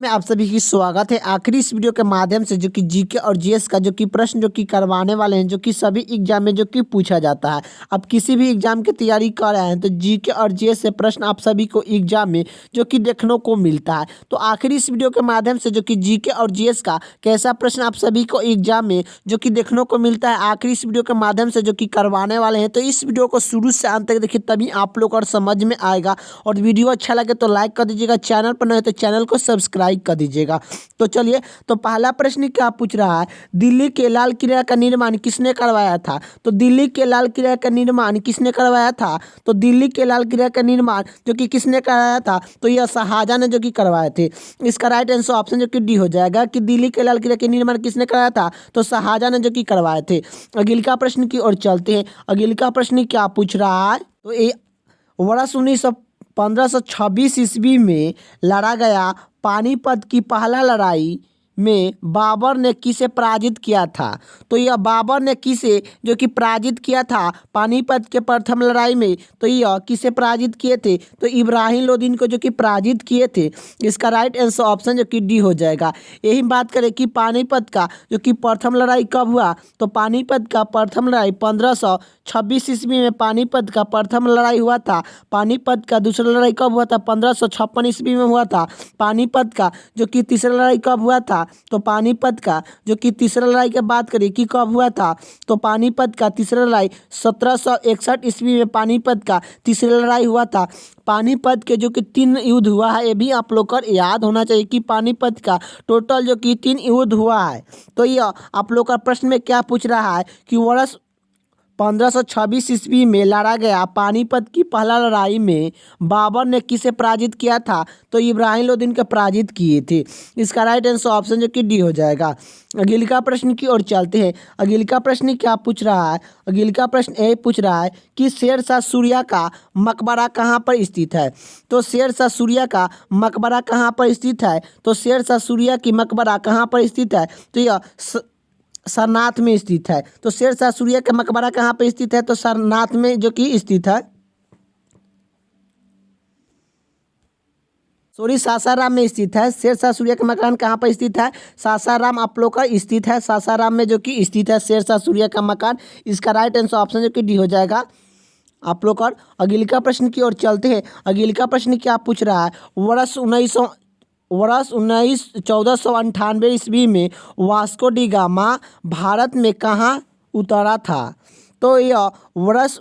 में आप सभी की स्वागत है। आखिरी इस वीडियो के माध्यम से जो कि जीके और जीएस का जो कि प्रश्न जो कि करवाने वाले हैं, जो कि सभी एग्जाम में जो कि पूछा जाता है। अब किसी भी एग्जाम की तैयारी कर रहे हैं तो जीके और जीएस से प्रश्न आप सभी को एग्जाम में जो कि देखने को मिलता है। तो आखिरी इस वीडियो के माध्यम से जो कि जीके और जीएस का कैसा प्रश्न आप सभी को एग्जाम में जो कि देखने को मिलता है, आखिरी इस वीडियो के माध्यम से जो कि करवाने वाले हैं। तो इस वीडियो को शुरू से अंत तक देखिए, तभी आप लोग और समझ में आएगा। और वीडियो अच्छा लगे तो लाइक कर दीजिएगा, चैनल पर नए तो चैनल को सब्सक्राइब कर दीजिएगा। तो चलिए, तो पहला प्रश्न क्या पूछ रहा है, दिल्ली के लाल किले का निर्माण किसने करवाया था? तो दिल्ली के लाल किले का निर्माण किसने करवाया था? तो दिल्ली के लाल किले का निर्माण जो कि किसने कराया था? तो यह शाहजहां ने जो कि करवाए थे। इसका राइट आंसर ऑप्शन जो कि डी हो जाएगा कि दिल्ली के लाल किले के निर्माण किसने कराया था? तो शाहजहां ने जो कि करवाए थे। अगले का प्रश्न की ओर चलते हैं। अगले का प्रश्न क्या पूछ रहा है, तो ये वर्ष 1526 ईस्वी में लड़ा गया पानीपत की पहला लड़ाई में बाबर ने किसे पराजित किया था? तो यह बाबर ने किसे जो कि पराजित किया था पानीपत के प्रथम लड़ाई में? तो यह किसे पराजित किए थे? तो इब्राहिम लोदी को जो कि पराजित किए थे। इसका राइट आंसर ऑप्शन जो कि डी हो जाएगा। यही बात करें कि पानीपत का जो कि प्रथम लड़ाई कब हुआ, तो पानीपत का प्रथम लड़ाई 1526 ईस्वी में पानीपत का प्रथम लड़ाई हुआ था। पानीपत का दूसरा लड़ाई कब हुआ था? 1556 ईस्वी में हुआ था। पानीपत का जो कि तीसरा लड़ाई कब हुआ था? तो पानीपत का जो कि तीसरा लड़ाई की बात करें कि कब हुआ था, तो पानीपत का तीसरा लड़ाई 1761 ईस्वी में पानीपत का तीसरा लड़ाई हुआ था। पानीपत के जो कि 3 युद्ध हुआ है, ये भी आप लोग को याद होना चाहिए कि पानीपत का टोटल जो कि 3 युद्ध हुआ है। तो यह आप लोग का प्रश्न में क्या पूछ रहा है कि वर्ष 1526 ईस्वी में लड़ा गया पानीपत की पहला लड़ाई में बाबर ने किसे पराजित किया था? तो इब्राहिम लोदी के पराजित किए थे। इसका राइट आंसर ऑप्शन जो कि डी हो जाएगा। अगले का प्रश्न की ओर चलते हैं। अगले का प्रश्न क्या पूछ रहा है, अगले का प्रश्न यही पूछ रहा है कि शेरशाह सूर्या का मकबरा कहाँ पर स्थित है? तो शेरशाह सूर्या का मकबरा कहाँ पर स्थित है? तो शेरशाह सूर्या की मकबरा कहाँ पर स्थित है? तो यह सारनाथ में स्थित है। तो शेरशाह सूर्या का मकबरा कहाँ पर स्थित है? तो सारनाथ में जो कि स्थित है, सॉरी सासाराम में स्थित है। शेरशाह सूर्या का मकान कहाँ पर स्थित है? सासाराम आप लोग का स्थित है। सासाराम में जो कि स्थित है शेरशाह सूर्या का मकान। इसका राइट आंसर ऑप्शन जो कि डी हो जाएगा आप लोग का। अगले का प्रश्न की ओर चलते हैं। अगले का प्रश्न क्या पूछ रहा है, वर्ष 1498 ईस्वी में वास्को डी गामा भारत में कहाँ उतरा था? तो यह वर्ष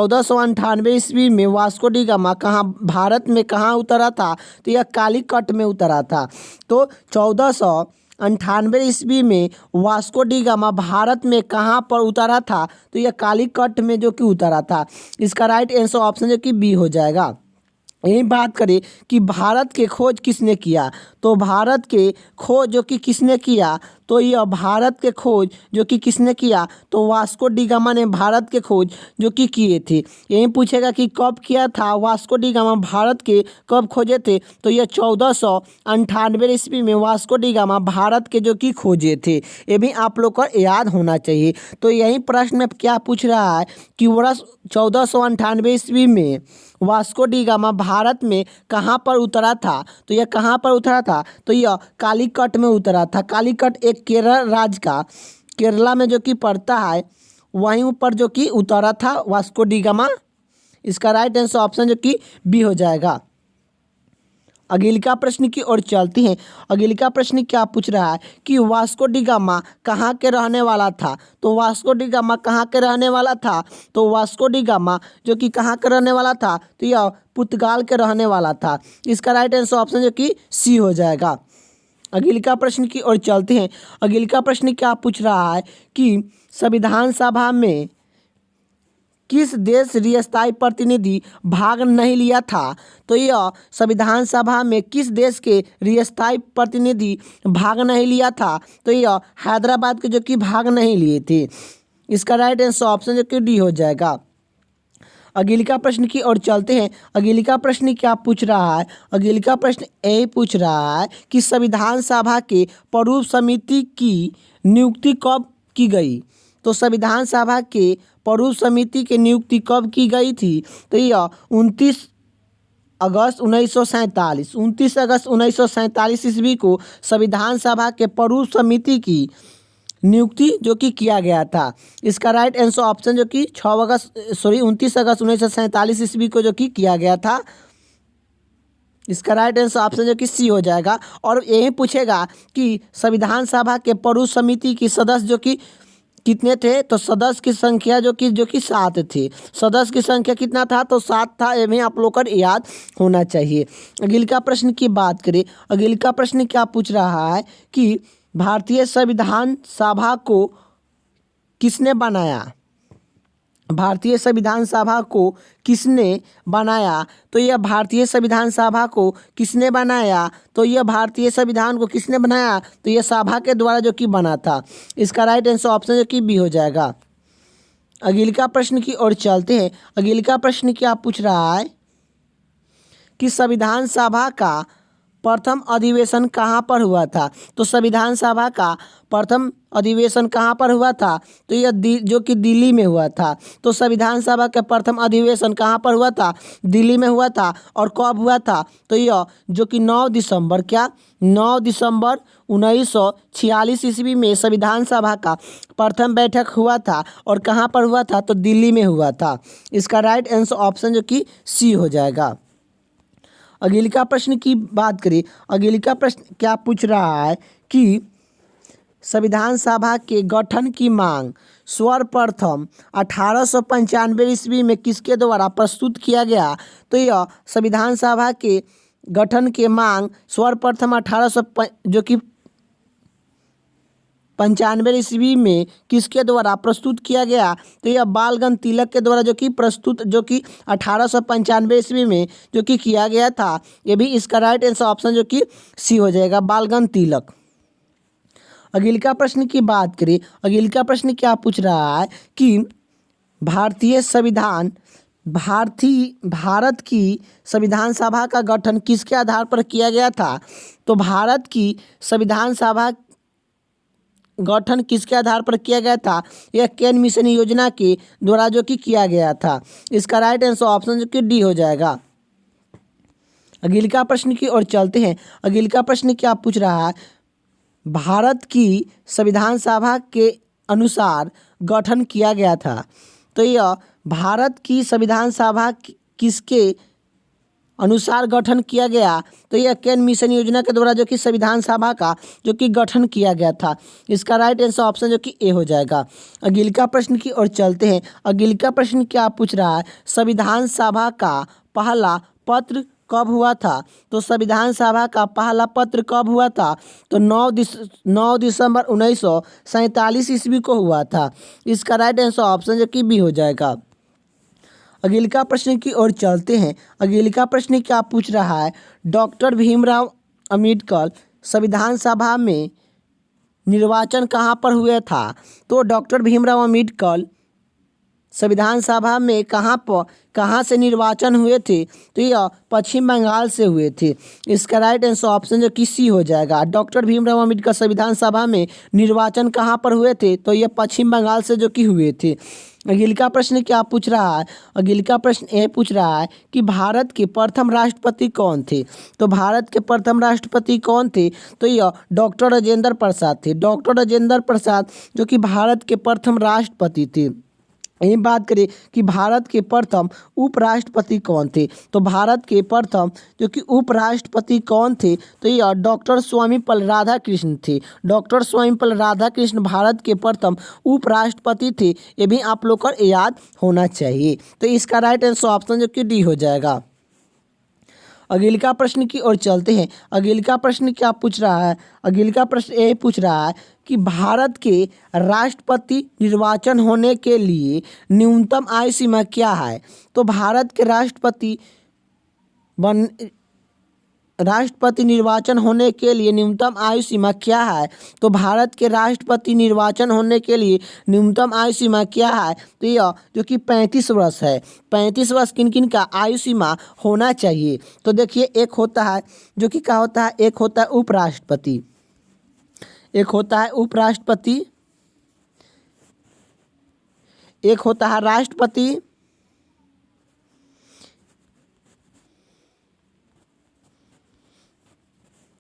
1498 ईस्वी में वास्को डी गामा कहाँ भारत में कहाँ उतरा था? तो यह कालीकट में उतरा था। तो 1498 ईस्वी में वास्को डी गामा भारत में कहाँ पर उतरा था? तो यह कालीकट में जो कि उतरा था। इसका राइट आंसर ऑप्शन जो कि बी हो जाएगा। यही बात करें कि भारत के खोज किसने किया, तो भारत के खोज जो कि किसने किया, तो यह भारत के खोज जो कि किसने किया, तो वास्को डी गामा ने भारत के खोज जो कि किए थे। यही पूछेगा कि कब किया था वास्को डी गामा भारत के, कब खोजे थे? तो यह 1498 ईस्वी में वास्को डी गामा भारत के जो कि खोजे थे। ये भी आप लोग को याद होना चाहिए। तो यही प्रश्न में क्या पूछ रहा है कि वर्ष 1498 ईस्वी में वास्को डी गामा भारत में कहाँ पर उतरा था? तो यह कहाँ पर उतरा था? तो यह कालीकट में उतरा था। कालीकट एक केरल राज्य का, केरला में जो कि पड़ता है, वहीं पर जो कि उतरा था वास्को डी गामा। इसका राइट आंसर ऑप्शन जो कि बी हो जाएगा। अगले का प्रश्न की ओर चलते हैं। अगले का प्रश्न क्या पूछ रहा है कि वास्को डी गामा कहाँ के रहने वाला था? तो वास्को डी गामा कहाँ के रहने वाला था? तो वास्को डी गामा जो कि कहाँ के रहने वाला था? तो यह पुर्तगाल के रहने वाला था। इसका राइट आंसर ऑप्शन जो कि सी हो जाएगा। अगले का प्रश्न की ओर चलते हैं। अगले का प्रश्न क्या पूछ रहा है कि संविधान सभा में किस देश स्थायी प्रतिनिधि भाग नहीं लिया था? तो यह संविधान सभा में किस देश के स्थायी प्रतिनिधि भाग नहीं लिया था? तो यह हैदराबाद के जो कि भाग नहीं लिए थे। इसका राइट आंसर ऑप्शन जो कि डी हो जाएगा। अगले का प्रश्न की ओर चलते हैं। अगले का प्रश्न क्या पूछ रहा है, अगले का प्रश्न यही पूछ रहा है कि संविधान सभा के प्रारूप समिति की नियुक्ति कब की गई? तो संविधान सभा के प्रारूप समिति की नियुक्ति कब की गई थी? तो यह 29 अगस्त 1947, 29 अगस्त 1947 ईस्वी को संविधान सभा के प्रारूप समिति की नियुक्ति जो कि किया गया था। इसका राइट आंसर ऑप्शन जो कि 29 अगस्त 1947 ईस्वी को जो कि किया गया था। इसका राइट आंसर ऑप्शन जो कि सी हो जाएगा। और यही पूछेगा कि संविधान सभा के प्रारूप समिति की सदस्य जो कि कितने थे, तो सदस्य की संख्या जो कि 7 थी। सदस्य की संख्या कितना था, तो 7 था। ये भी आप लोग को याद होना चाहिए। अगले का प्रश्न की बात करें। अगले का प्रश्न क्या पूछ रहा है कि भारतीय संविधान सभा को किसने बनाया। भारतीय संविधान सभा को किसने बनाया, तो यह भारतीय संविधान सभा को किसने बनाया, तो यह भारतीय संविधान को किसने बनाया, तो यह सभा के द्वारा जो कि बना था। इसका राइट आंसर ऑप्शन जो कि बी हो जाएगा। अगले का प्रश्न की ओर चलते हैं। अगले का प्रश्न क्या पूछ रहा है कि संविधान सभा का प्रथम अधिवेशन कहाँ पर हुआ था। तो संविधान सभा का प्रथम अधिवेशन कहाँ पर हुआ था, तो यह जो कि दिल्ली में हुआ था। तो संविधान सभा का प्रथम अधिवेशन कहाँ पर हुआ था, दिल्ली में हुआ था। और कब हुआ था, तो यह जो कि 9 दिसंबर 1946 ईस्वी में संविधान सभा का प्रथम बैठक हुआ था। और कहाँ पर हुआ था, तो दिल्ली में हुआ था। इसका राइट आंसर ऑप्शन जो कि सी हो जाएगा। अगले का प्रश्न की बात करें। अगले का प्रश्न क्या पूछ रहा है कि संविधान सभा के गठन की मांग सर्वप्रथम 1895 ईस्वी में किसके द्वारा प्रस्तुत किया गया। तो यह संविधान सभा के गठन के मांग सर्वप्रथम 1895 ईस्वी में किसके द्वारा प्रस्तुत किया गया, तो यह बालगंगा तिलक के द्वारा जो कि 1895 ईस्वी में जो कि किया गया था। ये भी इसका राइट आंसर ऑप्शन जो कि सी हो जाएगा, बालगंगा तिलक। अगले का प्रश्न की बात करें। अगले का प्रश्न क्या पूछ रहा है कि भारत की संविधान सभा का गठन किसके आधार पर किया गया था। तो भारत की संविधान सभा गठन किसके आधार पर किया गया था, यह केन मिशन योजना के द्वारा जो कि किया गया था। इसका राइट आंसर ऑप्शन जो कि डी हो जाएगा। अगले का प्रश्न की ओर चलते हैं। अगले का प्रश्न क्या पूछ रहा है, भारत की संविधान सभा के अनुसार गठन किया गया था। तो यह भारत की संविधान सभा किसके अनुसार गठन किया गया, तो यह केन मिशन योजना के द्वारा जो कि संविधान सभा का जो कि गठन किया गया था। इसका राइट आंसर ऑप्शन जो कि ए हो जाएगा। अगले का प्रश्न की ओर चलते हैं। अगले का प्रश्न क्या पूछ रहा है, संविधान सभा का पहला पत्र कब हुआ था। तो संविधान सभा का पहला पत्र कब हुआ था, तो 9 दिसंबर 1947 ईस्वी को हुआ था। इसका राइट आंसर ऑप्शन जो कि बी हो जाएगा। अगले का प्रश्न की ओर चलते हैं। अगले का प्रश्न क्या पूछ रहा है, डॉक्टर भीमराव अंबेडकर संविधान सभा में निर्वाचन कहाँ पर हुआ था। तो डॉक्टर भीमराव अंबेडकर संविधान सभा में कहाँ से निर्वाचन हुए थे, तो यह पश्चिम बंगाल से हुए थे। इसका राइट आंसर ऑप्शन जो कि सी हो जाएगा। डॉक्टर भीमराव अंबेडकर संविधान सभा में निर्वाचन कहाँ पर हुए थे, तो यह पश्चिम बंगाल से जो कि हुए थे। अगले का प्रश्न क्या पूछ रहा है, अगले का प्रश्न यह पूछ रहा है कि भारत के प्रथम राष्ट्रपति कौन थे। तो भारत के प्रथम राष्ट्रपति कौन थे, तो यह डॉक्टर राजेंद्र प्रसाद थे। डॉक्टर राजेंद्र प्रसाद जो कि भारत के प्रथम राष्ट्रपति थे। यही बात करें कि भारत के प्रथम उपराष्ट्रपति कौन थे। तो भारत के प्रथम जो कि उपराष्ट्रपति कौन थे, तो यह डॉक्टर सर्वपल्ली राधाकृष्ण थे। डॉक्टर सर्वपल्ली राधाकृष्ण भारत के प्रथम उपराष्ट्रपति थे। ये भी आप लोग को याद होना चाहिए। तो इसका राइट आंसर ऑप्शन जो कि डी हो जाएगा। अगले का प्रश्न की ओर चलते हैं। अगले का प्रश्न क्या पूछ रहा है, अगले का प्रश्न यही पूछ रहा है कि भारत के राष्ट्रपति निर्वाचन होने के लिए न्यूनतम आयु सीमा क्या है। तो भारत के राष्ट्रपति निर्वाचन होने के लिए न्यूनतम आयु सीमा क्या है। तो भारत के राष्ट्रपति निर्वाचन होने के लिए न्यूनतम आयु सीमा क्या है, तो यह जो कि 35 वर्ष है। 35 वर्ष किन किन का आयु सीमा होना चाहिए। तो देखिए, एक होता है जो कि क्या होता है, एक होता है उपराष्ट्रपति, एक होता है उपराष्ट्रपति, एक होता है राष्ट्रपति,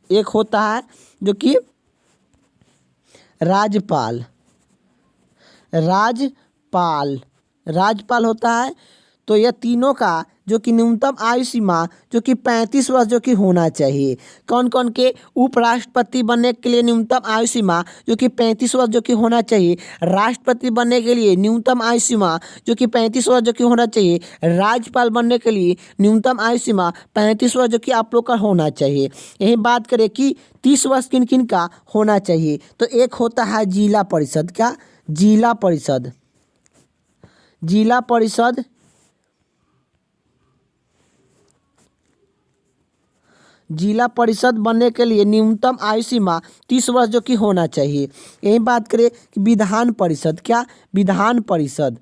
एक होता है जो कि राज्यपाल, राज्यपाल राज्यपाल होता है। तो यह तीनों का जो कि न्यूनतम आयु सीमा जो कि 35 वर्ष जो कि होना चाहिए। कौन कौन के उपराष्ट्रपति बनने के लिए न्यूनतम आयु सीमा जो कि 35 वर्ष जो कि होना चाहिए। राष्ट्रपति बनने के लिए न्यूनतम आयु सीमा जो कि 35 वर्ष जो कि होना चाहिए। राज्यपाल बनने के लिए न्यूनतम आयु सीमा 35 वर्ष जो कि आप लोग का होना चाहिए। यही बात करें कि 30 वर्ष किन किन का होना चाहिए, तो एक होता है जिला परिषद। क्या? जिला परिषद। जिला परिषद जिला परिषद बनने के लिए न्यूनतम आयु सीमा 30 वर्ष जो कि होना चाहिए। यही बात करें कि विधान परिषद। क्या? विधान परिषद।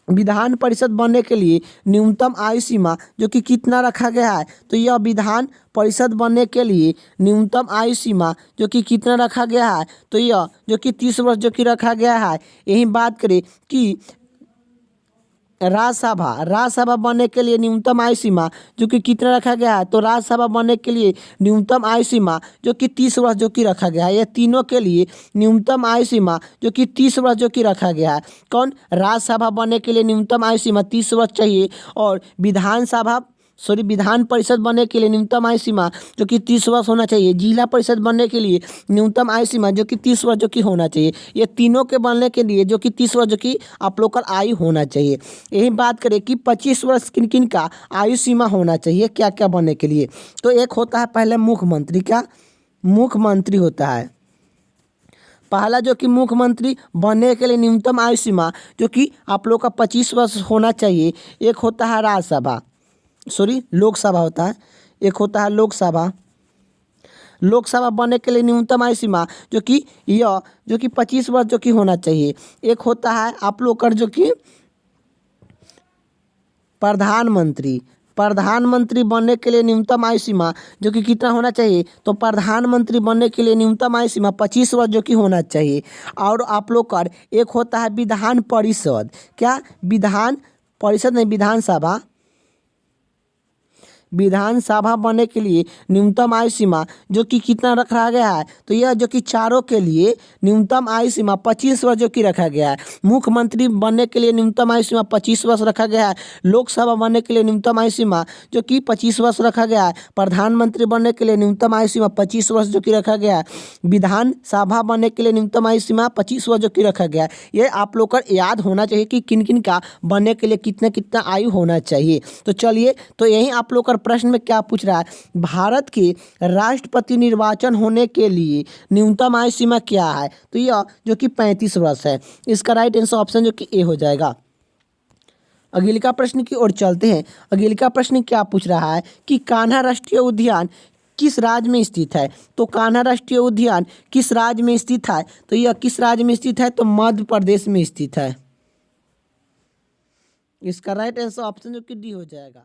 विधान परिषद बनने के लिए न्यूनतम आयु सीमा जो कि कितना रखा गया है, तो यह विधान परिषद बनने के लिए न्यूनतम आयु सीमा जो कि कितना रखा गया है, तो यह जो कि 30 वर्ष जो कि रखा गया है। यही बात करें कि राज्यसभा बनने के लिए न्यूनतम आयु सीमा जो कि कितना रखा गया है, तो राज्यसभा बनने के लिए न्यूनतम आयु सीमा जो कि 30 वर्ष जो कि रखा गया है। यह तीनों के लिए न्यूनतम आयु सीमा जो कि 30 वर्ष जो कि रखा गया है। कौन? राज्यसभा बनने के लिए न्यूनतम आयु सीमा 30 वर्ष चाहिए, और विधान परिषद बनने के लिए न्यूनतम आयु सीमा जो कि 30 वर्ष होना चाहिए। जिला परिषद बनने के लिए न्यूनतम आयु सीमा जो कि 30 वर्ष जो कि होना चाहिए। ये तीनों के बनने के लिए जो कि 30 वर्ष जो कि आप लोग का आयु होना चाहिए। यही बात करें कि 25 वर्ष किन किन का आयु सीमा होना चाहिए क्या क्या बनने के लिए, तो एक होता है पहले मुख्यमंत्री। क्या? मुख्यमंत्री होता है पहला जो कि मुख्यमंत्री बनने के लिए न्यूनतम आयु सीमा जो कि आप लोग का 25 वर्ष होना चाहिए। एक होता है लोकसभा होता है। एक होता है लोकसभा। लोकसभा बनने के लिए न्यूनतम आयु सीमा जो कि 25 वर्ष जो कि होना चाहिए। एक होता है आप लोग का जो कि प्रधानमंत्री बनने के लिए न्यूनतम आयु सीमा जो कि कितना होना चाहिए, तो प्रधानमंत्री बनने के लिए न्यूनतम आयु सीमा 25 वर्ष जो कि होना चाहिए। और आप लोग का एक होता है विधान परिषद। क्या? विधान परिषद नहीं, विधानसभा। विधानसभा बनने के लिए न्यूनतम आयु सीमा जो कि कितना रखा गया है, तो यह जो कि चारों के लिए न्यूनतम आयु सीमा 25 वर्ष जो कि रखा गया है। मुख्यमंत्री बनने के लिए न्यूनतम आयु सीमा 25 वर्ष रखा गया है। लोकसभा बनने के लिए न्यूनतम आयु सीमा जो कि 25 वर्ष रखा गया है। प्रधानमंत्री बनने के लिए न्यूनतम आयु सीमा 25 वर्ष जो कि रखा गया है। विधानसभा बनने के लिए न्यूनतम आयु सीमा 25 वर्ष जो कि रखा गया है। ये आप लोग को याद होना चाहिए कि किन किन का बनने के लिए कितना कितना आयु होना चाहिए। तो चलिए, तो यही आप लोग का प्रश्न में क्या पूछ रहा है, भारत के राष्ट्रपति निर्वाचन होने के लिए न्यूनतम आयु सीमा क्या है, तो यह जो कि 35 वर्ष है। इसका राइट आंसर ऑप्शन जो कि ए हो जाएगा। अगले प्रश्न की ओर चलते हैं। अगले प्रश्न क्या पूछ रहा है कि कान्हा राष्ट्रीय उद्यान किस राज्य में स्थित है, तो कान्हा राष्ट्रीय उद्यान किस राज्य में स्थित है, तो यह किस राज्य में स्थित है, तो मध्य प्रदेश में स्थित है। इसका राइट आंसर ऑप्शन जो कि डी हो जाएगा।